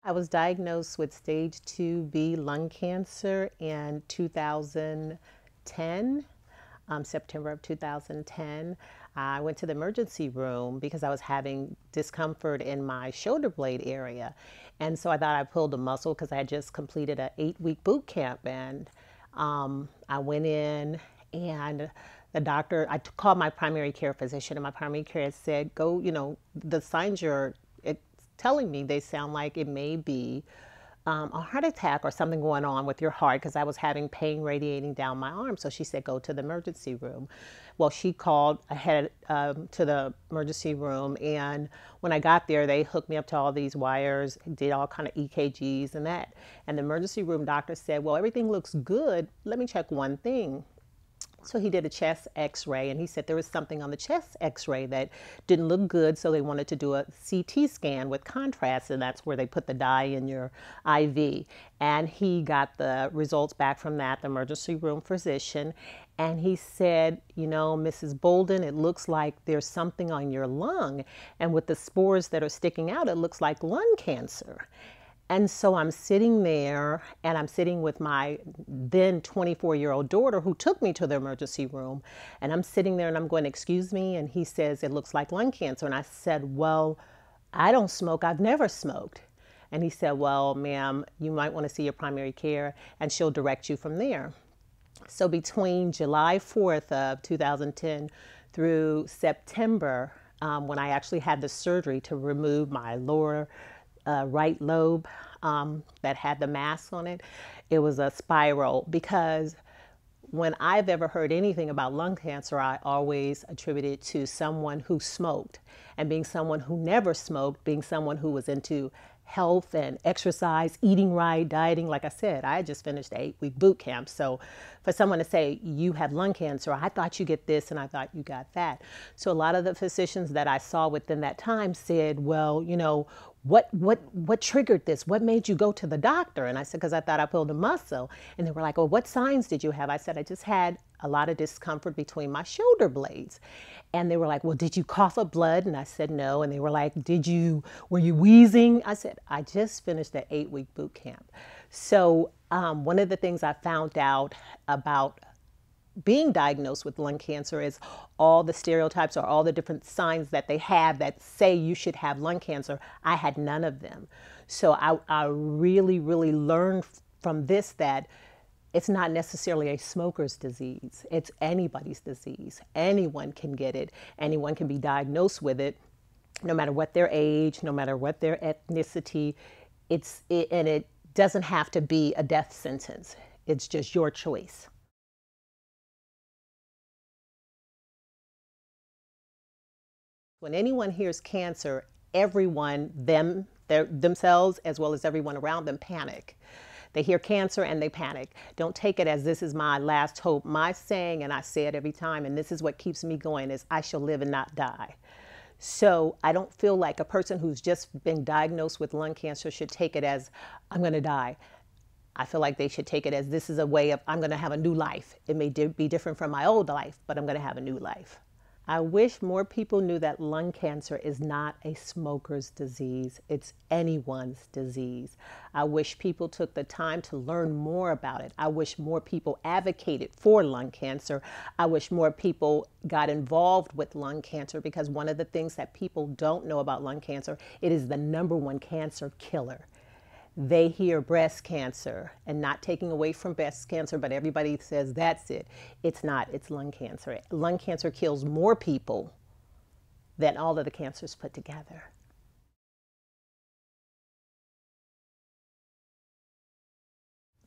I was diagnosed with stage 2B lung cancer in 2010, September of 2010. I went to the emergency room because I was having discomfort in my shoulder blade area. And so I thought I pulled a muscle because I had just completed an 8-week boot camp. And I went in and the doctor, I called my primary care physician, and my primary care said, go, the signs you're telling me, they sound like it may be a heart attack or something going on with your heart, because I was having pain radiating down my arm. So she said, go to the emergency room. Well, she called ahead to the emergency room, and when I got there, they hooked me up to all these wires, did all kind of EKGs and that. And the emergency room doctor said, well, everything looks good. Let me check one thing. So he did a chest x-ray, and he said there was something on the chest x-ray that didn't look good, so they wanted to do a CT scan with contrast, and that's where they put the dye in your IV. And he got the results back from that, the emergency room physician, and he said, Mrs. Bolden, it looks like there's something on your lung, and with the spores that are sticking out, it looks like lung cancer. And so I'm sitting there, and I'm sitting with my then 24-year-old daughter who took me to the emergency room. And I'm sitting there and I'm going, excuse me? And he says, it looks like lung cancer. And I said, well, I don't smoke. I've never smoked. And he said, well, ma'am, you might want to see your primary care and she'll direct you from there. So between July 4th of 2010 through September, when I actually had the surgery to remove my lower right lobe that had the mass on it, it was a spiral, because when I've ever heard anything about lung cancer, I always attributed it to someone who smoked. And being someone who never smoked, being someone who was into health and exercise, eating right, dieting, like I said, I had just finished an 8-week boot camp. So for someone to say, you have lung cancer, I thought you get this and I thought you got that. So a lot of the physicians that I saw within that time said, well, what triggered this? What made you go to the doctor? And I said, because I thought I pulled a muscle. And they were like, well, what signs did you have? I said, I just had a lot of discomfort between my shoulder blades. And they were like, well, did you cough up blood? And I said, no. And they were like, were you wheezing? I said, I just finished an 8-week boot camp. So one of the things I found out about being diagnosed with lung cancer is all the stereotypes or all the different signs that they have that say you should have lung cancer. I had none of them. So I really, really learned from this that it's not necessarily a smoker's disease. It's anybody's disease. Anyone can get it. Anyone can be diagnosed with it, no matter what their age, no matter what their ethnicity. And it doesn't have to be a death sentence. It's just your choice. When anyone hears cancer, everyone, themselves, as well as everyone around them, panic. They hear cancer and they panic. Don't take it as this is my last hope. My saying, and I say it every time, and this is what keeps me going, is I shall live and not die. So I don't feel like a person who's just been diagnosed with lung cancer should take it as I'm going to die. I feel like they should take it as this is a way of I'm going to have a new life. It may be different from my old life, but I'm going to have a new life. I wish more people knew that lung cancer is not a smoker's disease. It's anyone's disease. I wish people took the time to learn more about it. I wish more people advocated for lung cancer. I wish more people got involved with lung cancer, because one of the things that people don't know about lung cancer, it is the #1 cancer killer. They hear breast cancer, and not taking away from breast cancer, but everybody says that's it. It's not, it's lung cancer. Lung cancer kills more people than all of the cancers put together.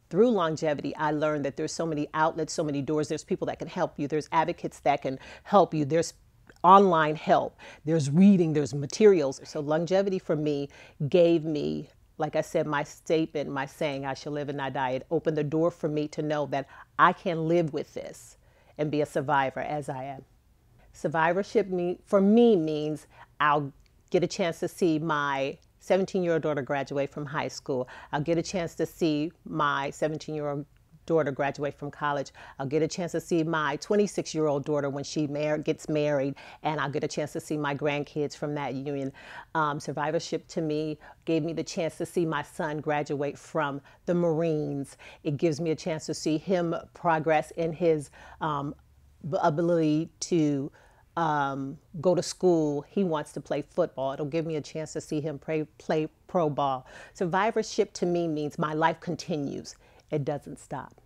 Through LUNGevity, I learned that there's so many outlets, so many doors. There's people that can help you. There's advocates that can help you. There's online help. There's reading. There's materials. So LUNGevity for me gave me, like I said, my statement, my saying, I shall live and not die. It opened the door for me to know that I can live with this and be a survivor as I am. Survivorship for me means I'll get a chance to see my 17-year-old daughter graduate from high school. I'll get a chance to see my 17-year-old daughter graduate from college. I'll get a chance to see my 26-year-old daughter when she gets married, and I'll get a chance to see my grandkids from that union. Survivorship to me gave me the chance to see my son graduate from the Marines. It gives me a chance to see him progress in his ability to go to school. He wants to play football. It'll give me a chance to see him play pro ball. Survivorship to me means my life continues. It doesn't stop.